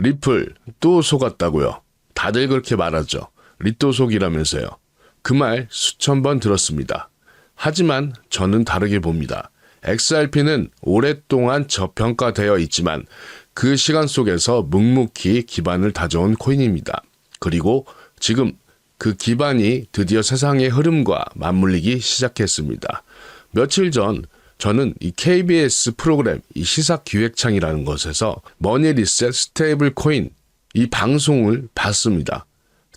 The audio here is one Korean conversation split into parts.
리플 또 속았다고요? 다들 그렇게 말하죠. 리또 속이라면서요. 그 말 수천 번 들었습니다. 하지만 저는 다르게 봅니다. XRP는 오랫동안 저평가되어 있지만 그 시간 속에서 묵묵히 기반을 다져온 코인입니다. 그리고 지금 그 기반이 드디어 세상의 흐름과 맞물리기 시작했습니다. 며칠 전 저는 이 KBS 프로그램 이 시사기획창이라는 곳에서 머니리셋 스테이블 코인 이 방송을 봤습니다.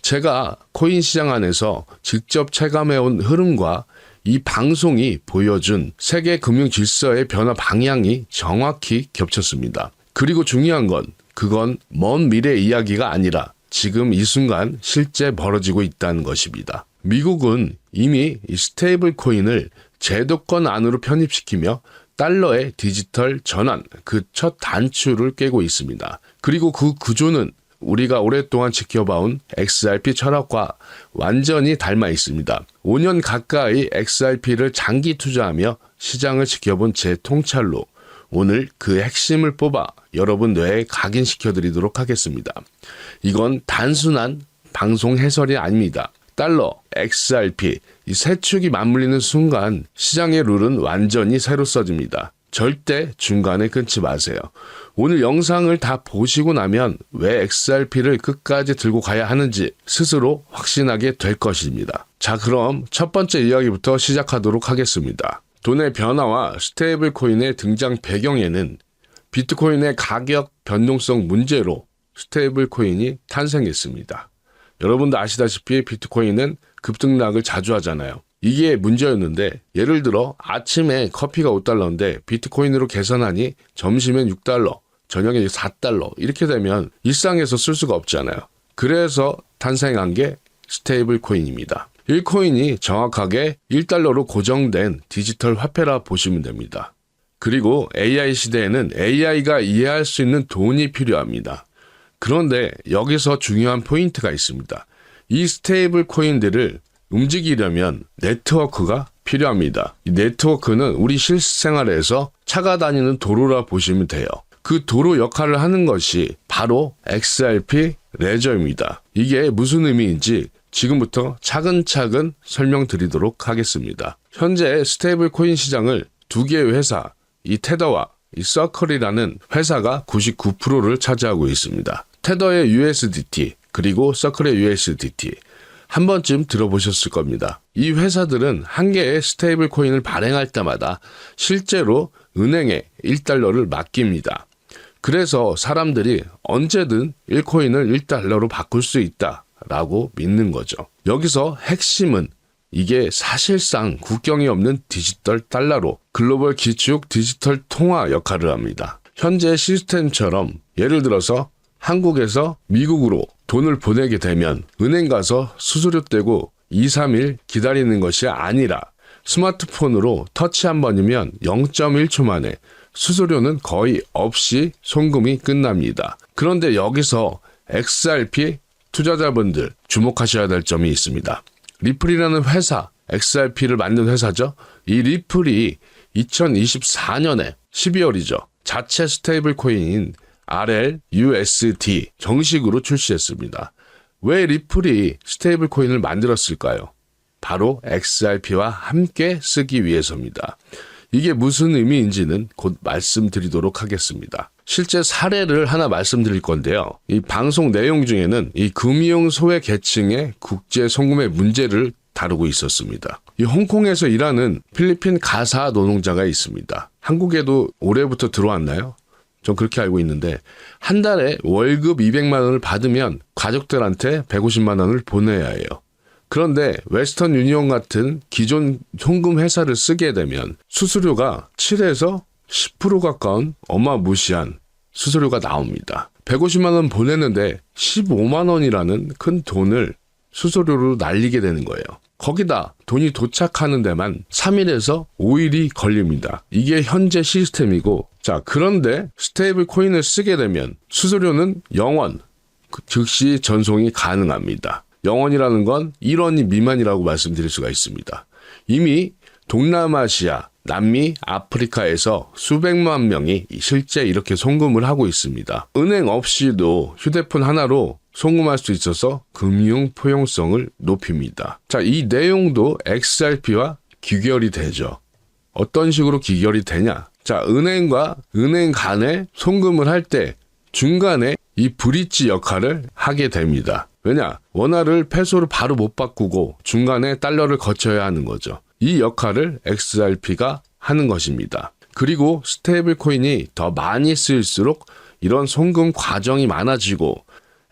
제가 코인 시장 안에서 직접 체감해온 흐름과 이 방송이 보여준 세계 금융 질서의 변화 방향이 정확히 겹쳤습니다. 그리고 중요한 건 그건 먼 미래 이야기가 아니라 지금 이 순간 실제 벌어지고 있다는 것입니다. 미국은 이미 이 스테이블 코인을 제도권 안으로 편입시키며 달러의 디지털 전환, 그 첫 단추를 꿰고 있습니다. 그리고 그 구조는 우리가 오랫동안 지켜봐온 XRP 철학과 완전히 닮아 있습니다. 5년 가까이 XRP를 장기 투자하며 시장을 지켜본 제 통찰로 오늘 그 핵심을 뽑아 여러분 뇌에 각인시켜드리도록 하겠습니다. 이건 단순한 방송 해설이 아닙니다. 달러, XRP, 이 세 축이 맞물리는 순간 시장의 룰은 완전히 새로 써집니다. 절대 중간에 끊지 마세요. 오늘 영상을 다 보시고 나면 왜 XRP를 끝까지 들고 가야 하는지 스스로 확신하게 될 것입니다. 자, 그럼 첫 번째 이야기부터 시작하도록 하겠습니다. 돈의 변화와 스테이블 코인의 등장 배경에는 비트코인의 가격 변동성 문제로 스테이블 코인이 탄생했습니다. 여러분도 아시다시피 비트코인은 급등락을 자주 하잖아요. 이게 문제였는데 예를 들어 아침에 커피가 $5인데 비트코인으로 계산하니 점심엔 $6, 저녁에 $4 이렇게 되면 일상에서 쓸 수가 없잖아요. 그래서 탄생한 게 스테이블 코인입니다. 1코인이 정확하게 $1로 고정된 디지털 화폐라 보시면 됩니다. 그리고 AI 시대에는 AI가 이해할 수 있는 돈이 필요합니다. 그런데 여기서 중요한 포인트가 있습니다. 이 스테이블 코인들을 움직이려면 네트워크가 필요합니다. 이 네트워크는 우리 실생활에서 차가 다니는 도로라 보시면 돼요. 그 도로 역할을 하는 것이 바로 XRP 레저입니다. 이게 무슨 의미인지 지금부터 차근차근 설명드리도록 하겠습니다. 현재 스테이블 코인 시장을 두 개의 회사, 이 테더와 이 서클이라는 회사가 99%를 차지하고 있습니다. 테더의 USDT 그리고 서클의 USDT 한 번쯤 들어보셨을 겁니다. 이 회사들은 한 개의 스테이블 코인을 발행할 때마다 실제로 은행에 $1를 맡깁니다. 그래서 사람들이 언제든 1코인을 $1로 바꿀 수 있다라고 믿는 거죠. 여기서 핵심은 이게 사실상 국경이 없는 디지털 달러로 글로벌 기축 디지털 통화 역할을 합니다. 현재 시스템처럼 예를 들어서 한국에서 미국으로 돈을 보내게 되면 은행 가서 수수료 떼고 2, 3일 기다리는 것이 아니라 스마트폰으로 터치 한 번이면 0.1초 만에 수수료는 거의 없이 송금이 끝납니다. 그런데 여기서 XRP 투자자분들 주목하셔야 될 점이 있습니다. 리플이라는 회사, XRP를 만든 회사죠. 이 리플이 2024년에 12월이죠. 자체 스테이블 코인인 RLUSD 정식으로 출시했습니다. 왜 리플이 스테이블 코인을 만들었을까요? 바로 XRP와 함께 쓰기 위해서입니다. 이게 무슨 의미인지는 곧 말씀드리도록 하겠습니다. 실제 사례를 하나 말씀드릴 건데요. 이 방송 내용 중에는 이 금융 소외 계층의 국제 송금의 문제를 다루고 있었습니다. 이 홍콩에서 일하는 필리핀 가사 노동자가 있습니다. 한국에도 올해부터 들어왔나요? 전 그렇게 알고 있는데 한 달에 월급 200만 원을 받으면 가족들한테 150만 원을 보내야 해요. 그런데 웨스턴 유니온 같은 기존 송금 회사를 쓰게 되면 수수료가 7에서 10% 가까운 어마무시한 수수료가 나옵니다. 150만 원 보내는데 15만 원이라는 큰 돈을 수수료로 날리게 되는 거예요. 거기다 돈이 도착하는 데만 3일에서 5일이 걸립니다. 이게 현재 시스템이고, 자, 그런데 스테이블 코인을 쓰게 되면 수수료는 0원, 즉시 전송이 가능합니다. 0원이라는 건 1원이 미만이라고 말씀드릴 수가 있습니다. 이미 동남아시아, 남미, 아프리카에서 수백만 명이 실제 이렇게 송금을 하고 있습니다. 은행 없이도 휴대폰 하나로 송금할 수 있어서 금융 포용성을 높입니다. 자, 이 내용도 XRP와 귀결이 되죠. 어떤 식으로 귀결이 되냐? 자, 은행과 은행 간에 송금을 할 때 중간에 이 브릿지 역할을 하게 됩니다. 왜냐? 원화를 페소로 바로 못 바꾸고 중간에 달러를 거쳐야 하는 거죠. 이 역할을 XRP가 하는 것입니다. 그리고 스테이블 코인이 더 많이 쓰일수록 이런 송금 과정이 많아지고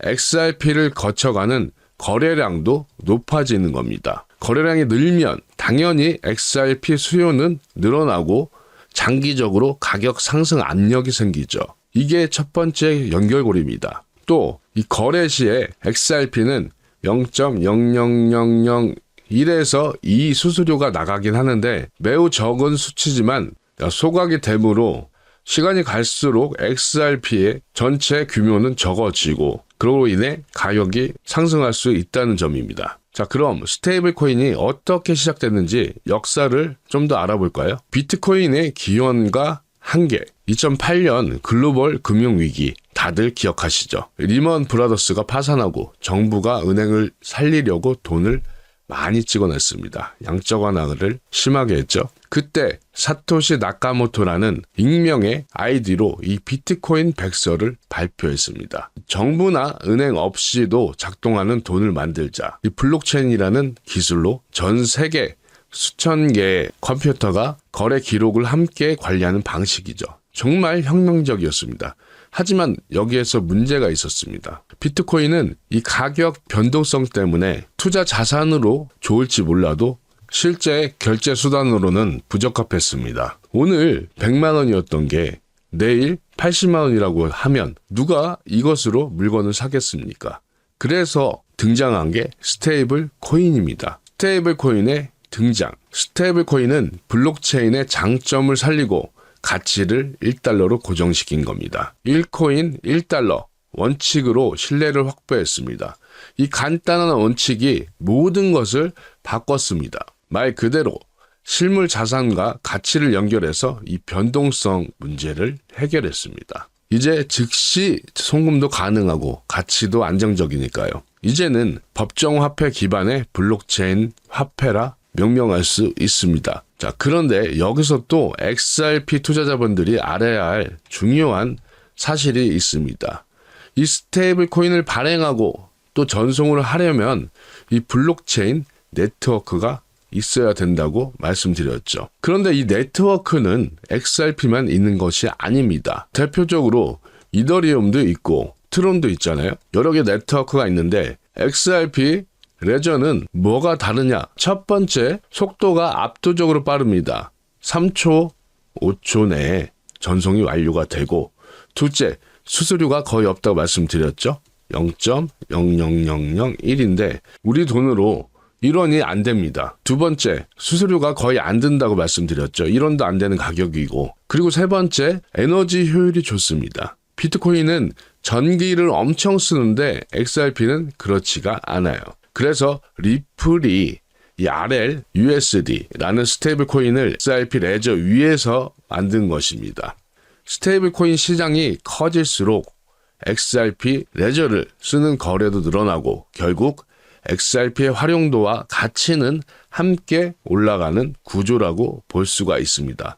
XRP를 거쳐가는 거래량도 높아지는 겁니다. 거래량이 늘면 당연히 XRP 수요는 늘어나고 장기적으로 가격 상승 압력이 생기죠. 이게 첫 번째 연결고리입니다. 또 이 거래 시에 XRP는 0.00001에서 2 수수료가 나가긴 하는데 매우 적은 수치지만 소각이 되므로 시간이 갈수록 XRP의 전체 규모는 적어지고 그로 인해 가격이 상승할 수 있다는 점입니다. 자, 그럼 스테이블 코인이 어떻게 시작됐는지 역사를 좀 더 알아볼까요? 비트코인의 기원과 한계, 2008년 글로벌 금융위기 다들 기억하시죠? 리먼 브라더스가 파산하고 정부가 은행을 살리려고 돈을 많이 찍어냈습니다. 양적 완화를 심하게 했죠. 그때 사토시 나카모토라는 익명의 아이디로 이 비트코인 백서를 발표했습니다. 정부나 은행 없이도 작동하는 돈을 만들자. 이 블록체인이라는 기술로 전 세계 수천 개의 컴퓨터가 거래 기록을 함께 관리하는 방식이죠. 정말 혁명적이었습니다. 하지만 여기에서 문제가 있었습니다. 비트코인은 이 가격 변동성 때문에 투자 자산으로 좋을지 몰라도 실제 결제 수단으로는 부적합했습니다. 오늘 100만 원이었던 게 내일 80만 원이라고 하면 누가 이것으로 물건을 사겠습니까? 그래서 등장한 게 스테이블 코인입니다. 스테이블 코인의 등장. 스테이블 코인은 블록체인의 장점을 살리고 가치를 1달러로 고정시킨 겁니다. 1코인 1달러 원칙으로 신뢰를 확보했습니다. 이 간단한 원칙이 모든 것을 바꿨습니다. 말 그대로 실물 자산과 가치를 연결해서 이 변동성 문제를 해결했습니다. 이제 즉시 송금도 가능하고 가치도 안정적이니까요. 이제는 법정화폐 기반의 블록체인 화폐라 명명할 수 있습니다. 자, 그런데 여기서 또 XRP 투자자분들이 알아야 할 중요한 사실이 있습니다. 이 스테이블 코인을 발행하고 또 전송을 하려면 이 블록체인 네트워크가 있어야 된다고 말씀드렸죠. 그런데 이 네트워크는 XRP만 있는 것이 아닙니다. 대표적으로 이더리움도 있고 트론도 있잖아요. 여러 개 네트워크가 있는데 XRP 레저는 뭐가 다르냐? 첫 번째, 속도가 압도적으로 빠릅니다. 3초, 5초 내에 전송이 완료가 되고, 둘째, 수수료가 거의 없다고 말씀드렸죠? 0.00001인데 우리 돈으로 1원이 안 됩니다. 두 번째, 수수료가 거의 안 든다고 말씀드렸죠. 1원도 안 되는 가격이고, 그리고 세 번째, 에너지 효율이 좋습니다. 비트코인은 전기를 엄청 쓰는데 XRP는 그렇지가 않아요. 그래서 리플이 이 RL USD라는 스테이블 코인을 XRP 레저 위에서 만든 것입니다. 스테이블 코인 시장이 커질수록 XRP 레저를 쓰는 거래도 늘어나고 결국 XRP의 활용도와 가치는 함께 올라가는 구조라고 볼 수가 있습니다.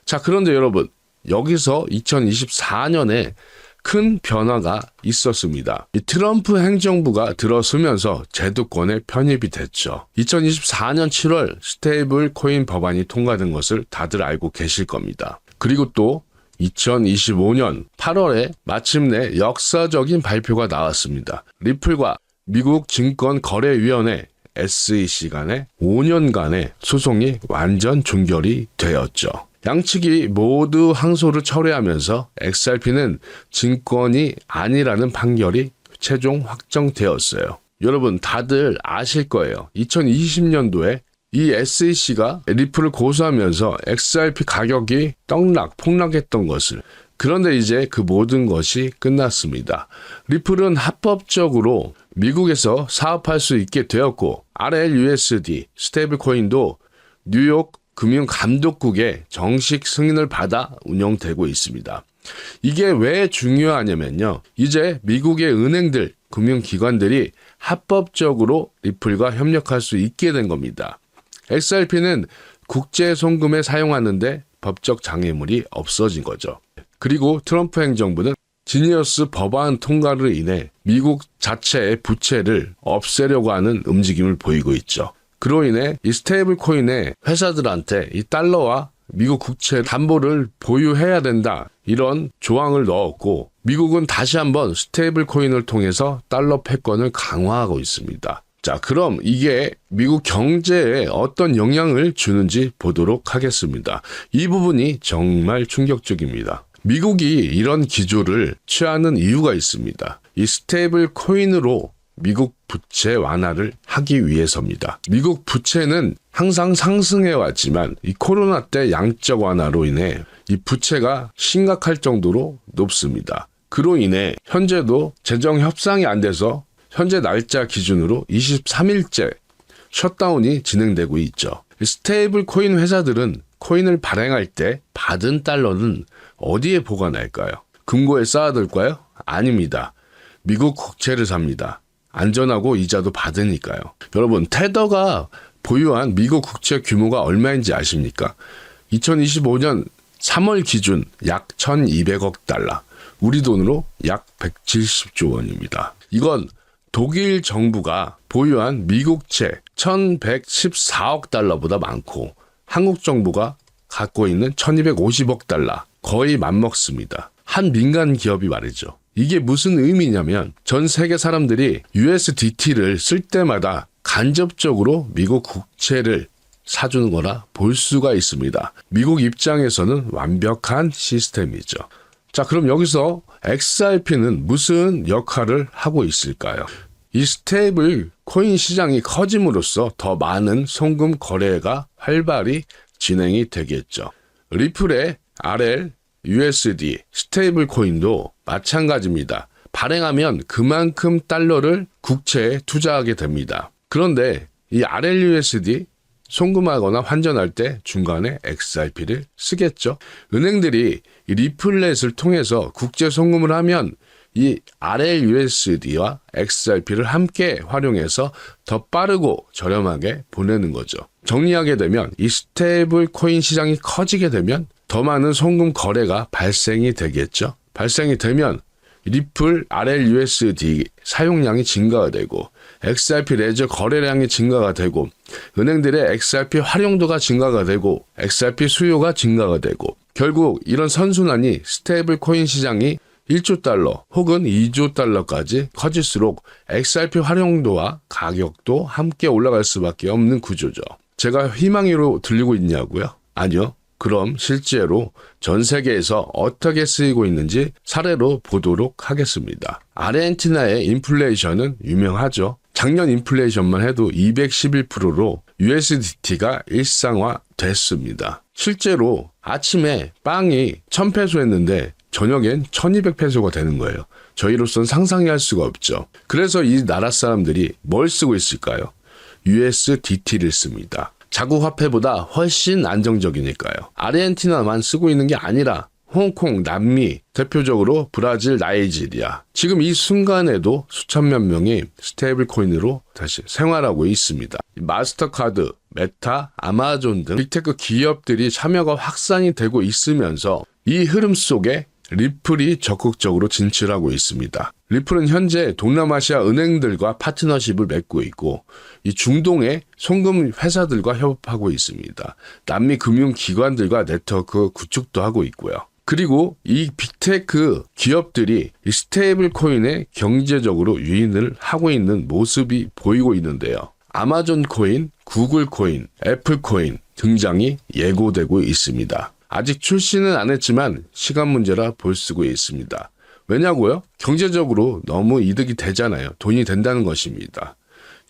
자, 그런데 여러분, 여기서 2024년에 큰 변화가 있었습니다. 이 트럼프 행정부가 들어서면서 제도권에 편입이 됐죠. 2024년 7월 스테이블 코인 법안이 통과된 것을 다들 알고 계실 겁니다. 그리고 또 2025년 8월에 마침내 역사적인 발표가 나왔습니다. 리플과 미국 증권거래위원회 SEC 간의 5년간의 소송이 완전 종결이 되었죠. 양측이 모두 항소를 철회하면서 XRP는 증권이 아니라는 판결이 최종 확정되었어요. 여러분 다들 아실 거예요. 2020년도에 이 SEC가 리플을 고소하면서 XRP 가격이 폭락했던 것을. 그런데 이제 그 모든 것이 끝났습니다. 리플은 합법적으로 미국에서 사업할 수 있게 되었고 RLUSD 스테이블 코인도 뉴욕 금융감독국의 정식 승인을 받아 운영되고 있습니다. 이게 왜 중요하냐면요. 이제 미국의 은행들, 금융기관들이 합법적으로 리플과 협력할 수 있게 된 겁니다. XRP는 국제 송금에 사용하는데 법적 장애물이 없어진 거죠. 그리고 트럼프 행정부는 지니어스 법안 통과로 인해 미국 자체의 부채를 없애려고 하는 움직임을 보이고 있죠. 그로 인해 이 스테이블 코인의 회사들한테 이 달러와 미국 국채 담보를 보유해야 된다. 이런 조항을 넣었고 미국은 다시 한번 스테이블 코인을 통해서 달러 패권을 강화하고 있습니다. 자, 그럼 이게 미국 경제에 어떤 영향을 주는지 보도록 하겠습니다. 이 부분이 정말 충격적입니다. 미국이 이런 기조를 취하는 이유가 있습니다. 이 스테이블 코인으로 미국 부채 완화를 하기 위해서입니다. 미국 부채는 항상 상승해 왔지만 이 코로나 때 양적 완화로 인해 이 부채가 심각할 정도로 높습니다. 그로 인해 현재도 재정 협상이 안 돼서 현재 날짜 기준으로 23일째 셧다운이 진행되고 있죠. 스테이블 코인 회사들은 코인을 발행할 때 받은 달러는 어디에 보관할까요? 금고에 쌓아둘까요? 아닙니다. 미국 국채를 삽니다. 안전하고 이자도 받으니까요. 여러분, 테더가 보유한 미국 국채 규모가 얼마인지 아십니까? 2025년 3월 기준 약 1,200억 달러, 우리 돈으로 약 170조 원입니다. 이건 독일 정부가 보유한 미국채 1,114억 달러보다 많고 한국 정부가 갖고 있는 1,250억 달러, 거의 맞먹습니다. 한 민간 기업이 말이죠. 이게 무슨 의미냐면 전 세계 사람들이 USDT를 쓸 때마다 간접적으로 미국 국채를 사주는 거라 볼 수가 있습니다. 미국 입장에서는 완벽한 시스템이죠. 자, 그럼 여기서 XRP는 무슨 역할을 하고 있을까요? 이 스테이블 코인 시장이 커짐으로써 더 많은 송금 거래가 활발히 진행이 되겠죠. 리플의 RL, USD, 스테이블 코인도 마찬가지입니다. 발행하면 그만큼 달러를 국채에 투자하게 됩니다. 그런데 이 RLUSD 송금하거나 환전할 때 중간에 XRP를 쓰겠죠. 은행들이 이 리플렛을 통해서 국제 송금을 하면 이 RLUSD와 XRP를 함께 활용해서 더 빠르고 저렴하게 보내는 거죠. 정리하게 되면 이 스테이블 코인 시장이 커지게 되면 더 많은 송금 거래가 발생이 되겠죠. 발생이 되면 리플 RLUSD 사용량이 증가가 되고 XRP 레저 거래량이 증가가 되고 은행들의 XRP 활용도가 증가가 되고 XRP 수요가 증가가 되고 결국 이런 선순환이 스테이블 코인 시장이 1조 달러 혹은 2조 달러까지 커질수록 XRP 활용도와 가격도 함께 올라갈 수밖에 없는 구조죠. 제가 희망으로 들리고 있냐고요? 아니요. 그럼 실제로 전 세계에서 어떻게 쓰이고 있는지 사례로 보도록 하겠습니다. 아르헨티나의 인플레이션은 유명하죠. 작년 인플레이션만 해도 211%로 USDT가 일상화됐습니다. 실제로 아침에 빵이 1,000페소였는데 저녁엔 1,200페소가 되는 거예요. 저희로서는 상상이 할 수가 없죠. 그래서 이 나라 사람들이 뭘 쓰고 있을까요? USDT를 씁니다. 자국 화폐보다 훨씬 안정적이니까요. 아르헨티나만 쓰고 있는 게 아니라 홍콩, 남미, 대표적으로 브라질, 나이지리아. 지금 이 순간에도 수천만 명이 스테이블 코인으로 다시 생활하고 있습니다. 마스터카드, 메타, 아마존 등 빅테크 기업들이 참여가 확산이 되고 있으면서 이 흐름 속에 리플이 적극적으로 진출하고 있습니다. 리플은 현재 동남아시아 은행들과 파트너십을 맺고 있고 이 중동의 송금 회사들과 협업하고 있습니다. 남미 금융기관들과 네트워크 구축도 하고 있고요. 그리고 이 빅테크 기업들이 이 스테이블 코인에 경제적으로 유인을 하고 있는 모습이 보이고 있는데요. 아마존 코인, 구글 코인, 애플 코인 등장이 예고되고 있습니다. 아직 출시는 안 했지만 시간 문제라 볼 수가 있습니다. 왜냐고요? 경제적으로 너무 이득이 되잖아요. 돈이 된다는 것입니다.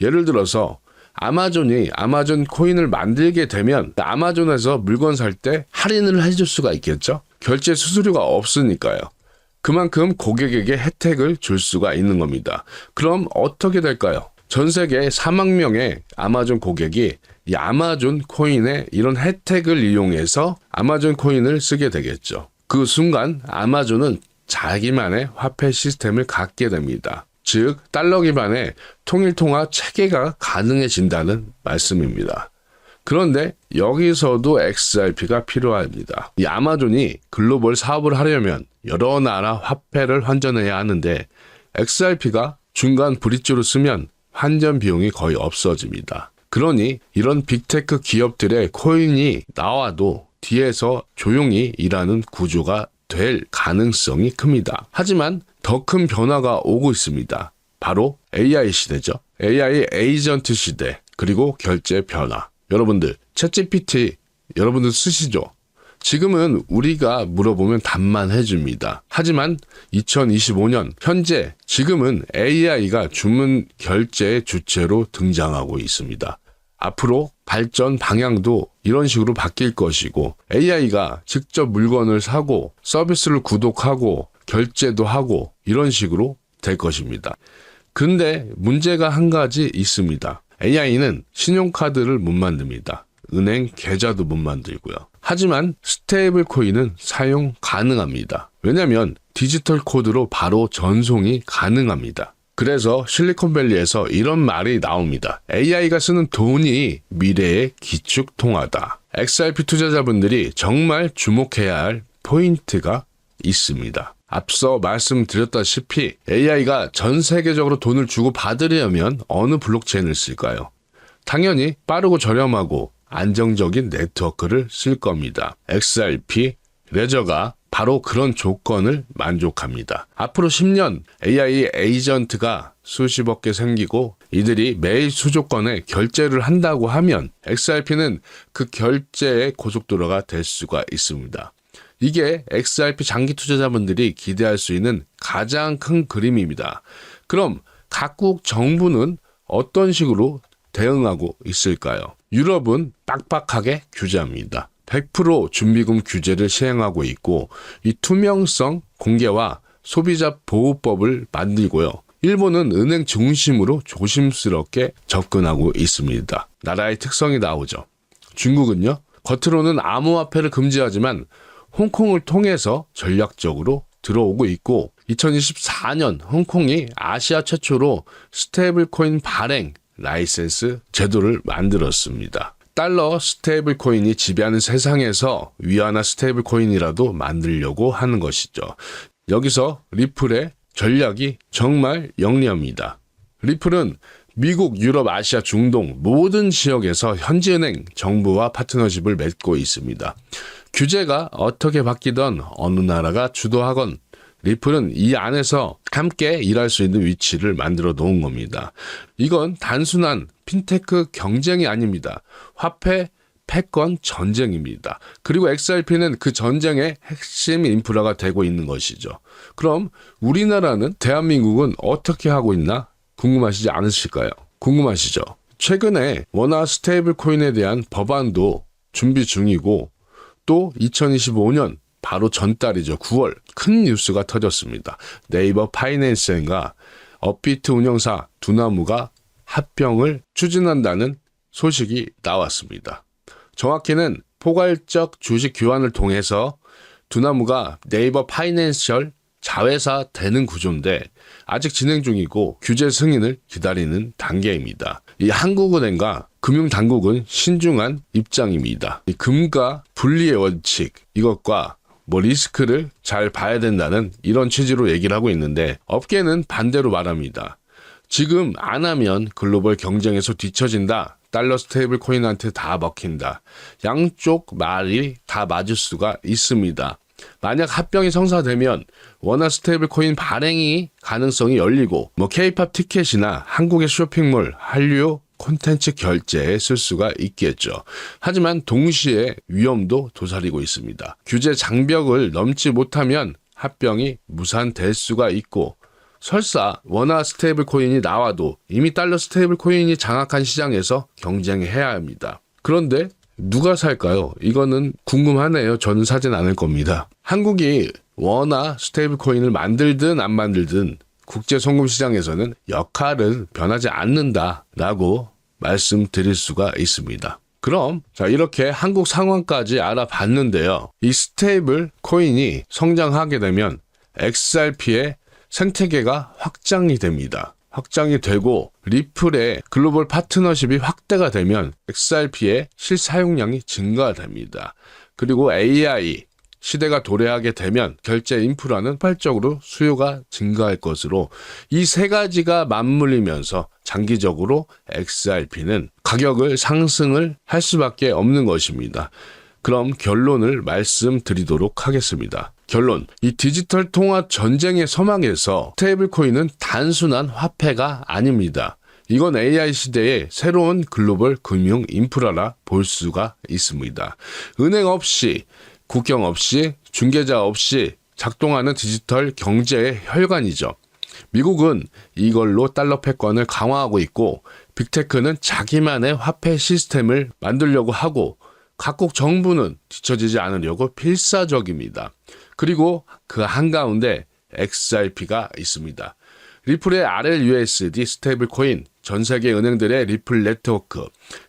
예를 들어서 아마존이 아마존 코인을 만들게 되면 아마존에서 물건 살 때 할인을 해줄 수가 있겠죠? 결제 수수료가 없으니까요. 그만큼 고객에게 혜택을 줄 수가 있는 겁니다. 그럼 어떻게 될까요? 전 세계 4만 명의 아마존 고객이 이 아마존 코인의 이런 혜택을 이용해서 아마존 코인을 쓰게 되겠죠. 그 순간 아마존은 자기만의 화폐 시스템을 갖게 됩니다. 즉 달러 기반의 통일통화 체계가 가능해진다는 말씀입니다. 그런데 여기서도 XRP가 필요합니다. 이 아마존이 글로벌 사업을 하려면 여러 나라 화폐를 환전해야 하는데 XRP가 중간 브릿지로 쓰면 환전 비용이 거의 없어집니다. 그러니 이런 빅테크 기업들의 코인이 나와도 뒤에서 조용히 일하는 구조가 될 가능성이 큽니다. 하지만 더 큰 변화가 오고 있습니다. 바로 AI 시대죠. AI 에이전트 시대, 그리고 결제 변화. 여러분들 챗GPT 여러분들 쓰시죠? 지금은 우리가 물어보면 답만 해줍니다. 하지만 2025년 현재 지금은 AI가 주문 결제의 주체로 등장하고 있습니다. 앞으로 발전 방향도 이런 식으로 바뀔 것이고 AI가 직접 물건을 사고 서비스를 구독하고 결제도 하고 이런 식으로 될 것입니다. 근데 문제가 한 가지 있습니다. AI는 신용카드를 못 만듭니다. 은행 계좌도 못 만들고요. 하지만 스테이블 코인은 사용 가능합니다. 왜냐하면 디지털 코드로 바로 전송이 가능합니다. 그래서 실리콘밸리에서 이런 말이 나옵니다. AI가 쓰는 돈이 미래의 기축통화다. XRP 투자자분들이 정말 주목해야 할 포인트가 있습니다. 앞서 말씀드렸다시피 AI가 전 세계적으로 돈을 주고 받으려면 어느 블록체인을 쓸까요? 당연히 빠르고 저렴하고 안정적인 네트워크를 쓸 겁니다. XRP, 레저가 바로 그런 조건을 만족합니다. 앞으로 10년 AI 에이전트가 수십억 개 생기고 이들이 매일 수조건의 결제를 한다고 하면 XRP는 그 결제의 고속도로가 될 수가 있습니다. 이게 XRP 장기 투자자분들이 기대할 수 있는 가장 큰 그림입니다. 그럼 각국 정부는 어떤 식으로 대응하고 있을까요? 유럽은 빡빡하게 규제합니다. 100% 준비금 규제를 시행하고 있고 이 투명성 공개와 소비자 보호법을 만들고요. 일본은 은행 중심으로 조심스럽게 접근하고 있습니다. 나라의 특성이 나오죠. 중국은요. 겉으로는 암호화폐를 금지하지만 홍콩을 통해서 전략적으로 들어오고 있고 2024년 홍콩이 아시아 최초로 스테이블 코인 발행 라이센스 제도를 만들었습니다. 달러 스테이블 코인이 지배하는 세상에서 위안화 스테이블 코인이라도 만들려고 하는 것이죠. 여기서 리플의 전략이 정말 영리합니다. 리플은 미국, 유럽, 아시아, 중동 모든 지역에서 현지은행, 정부와 파트너십을 맺고 있습니다. 규제가 어떻게 바뀌던 어느 나라가 주도하건 리플은 이 안에서 함께 일할 수 있는 위치를 만들어 놓은 겁니다. 이건 단순한 핀테크 경쟁이 아닙니다. 화폐 패권 전쟁입니다. 그리고 XRP는 그 전쟁의 핵심 인프라가 되고 있는 것이죠. 그럼 우리나라는, 대한민국은 어떻게 하고 있나 궁금하시지 않으실까요? 궁금하시죠? 최근에 원화 스테이블 코인에 대한 법안도 준비 중이고 또 2025년 바로 전달이죠. 9월 큰 뉴스가 터졌습니다. 네이버 파이낸스과 업비트 운영사 두나무가 합병을 추진한다는 소식이 나왔습니다. 정확히는 포괄적 주식 교환을 통해서 두나무가 네이버 파이낸셜 자회사 되는 구조인데 아직 진행 중이고 규제 승인을 기다리는 단계입니다. 이 한국은행과 금융당국은 신중한 입장입니다. 이 금과 분리의 원칙, 이것과 리스크를 잘 봐야 된다는 이런 취지로 얘기를 하고 있는데 업계는 반대로 말합니다. 지금 안 하면 글로벌 경쟁에서 뒤처진다. 달러 스테이블 코인한테 다 먹힌다. 양쪽 말이 다 맞을 수가 있습니다. 만약 합병이 성사되면 원화 스테이블 코인 발행이 가능성이 열리고 K-팝 티켓이나 한국의 쇼핑몰, 한류 콘텐츠 결제에 쓸 수가 있겠죠. 하지만 동시에 위험도 도사리고 있습니다. 규제 장벽을 넘지 못하면 합병이 무산될 수가 있고 설사 원화 스테이블 코인이 나와도 이미 달러 스테이블 코인이 장악한 시장에서 경쟁해야 합니다. 그런데 누가 살까요? 이거는 궁금하네요. 저는 사진 않을 겁니다. 한국이 원화 스테이블 코인을 만들든 안 만들든 국제송금시장에서는 역할은 변하지 않는다라고 말씀드릴 수가 있습니다. 그럼 이렇게 한국 상황까지 알아봤는데요. 이 스테이블 코인이 성장하게 되면 XRP의 생태계가 확장이 됩니다. 확장이 되고 리플의 글로벌 파트너십이 확대가 되면 XRP의 실사용량이 증가됩니다. 그리고 AI 시대가 도래하게 되면 결제 인프라는 폭발적으로 수요가 증가할 것으로 이 세 가지가 맞물리면서 장기적으로 XRP는 가격을 상승을 할 수밖에 없는 것입니다. 그럼 결론을 말씀드리도록 하겠습니다. 결론, 이 디지털 통화 전쟁의 서막에서 스테이블 코인은 단순한 화폐가 아닙니다. 이건 AI 시대의 새로운 글로벌 금융 인프라라 볼 수가 있습니다. 은행 없이 국경 없이 중개자 없이 작동하는 디지털 경제의 혈관이죠. 미국은 이걸로 달러 패권을 강화하고 있고 빅테크는 자기만의 화폐 시스템을 만들려고 하고 각국 정부는 뒤처지지 않으려고 필사적입니다. 그리고 그 한가운데 XRP가 있습니다. 리플의 RLUSD 스테이블 코인, 전 세계 은행들의 리플 네트워크,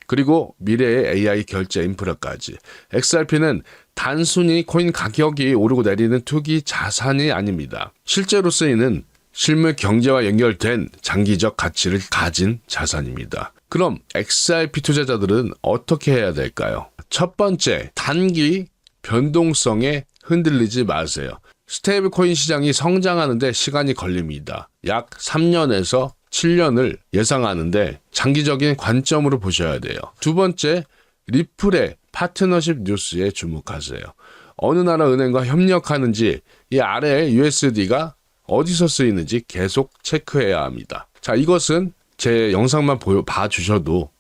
그리고 미래의 AI 결제 인프라까지. XRP는 단순히 코인 가격이 오르고 내리는 투기 자산이 아닙니다. 실제로 쓰이는 실물 경제와 연결된 장기적 가치를 가진 자산입니다. 그럼 XRP 투자자들은 어떻게 해야 될까요? 첫 번째, 단기 변동성에 흔들리지 마세요. 스테이블 코인 시장이 성장하는데 시간이 걸립니다. 약 3년에서 7년을 예상하는데 장기적인 관점으로 보셔야 돼요. 두 번째, 리플의 파트너십 뉴스에 주목하세요. 어느 나라 은행과 협력하는지, 이 아래 USD가 어디서 쓰이는지 계속 체크해야 합니다. 자, 이것은 제 영상만 봐주셔도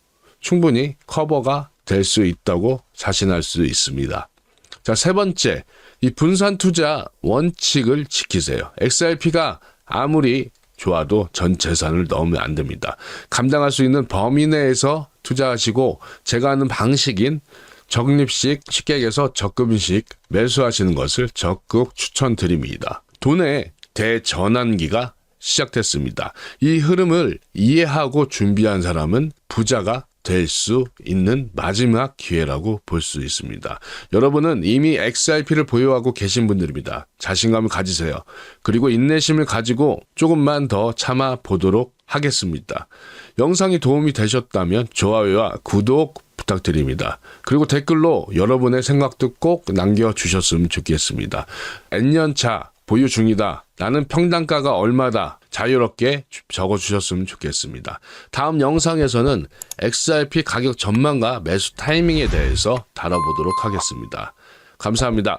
충분히 커버가 될 수 있다고 자신할 수 있습니다. 자, 세 번째, 이 분산 투자 원칙을 지키세요. XRP가 아무리 좋아도 전 재산을 넣으면 안 됩니다. 감당할 수 있는 범위 내에서 투자하시고 제가 하는 방식인 적립식, 쉽게 얘기해서 적금식 매수하시는 것을 적극 추천드립니다. 돈의 대전환기가 시작됐습니다. 이 흐름을 이해하고 준비한 사람은 부자가 될 수 있는 마지막 기회라고 볼 수 있습니다. 여러분은 이미 XRP를 보유하고 계신 분들입니다. 자신감을 가지세요. 그리고 인내심을 가지고 조금만 더 참아 보도록 하겠습니다. 영상이 도움이 되셨다면 좋아요와 구독 부탁드립니다. 그리고 댓글로 여러분의 생각도 꼭 남겨주셨으면 좋겠습니다. N년차 보유 중이다. 나는 평단가가 얼마다. 자유롭게 적어주셨으면 좋겠습니다. 다음 영상에서는 XRP 가격 전망과 매수 타이밍에 대해서 다뤄보도록 하겠습니다. 감사합니다.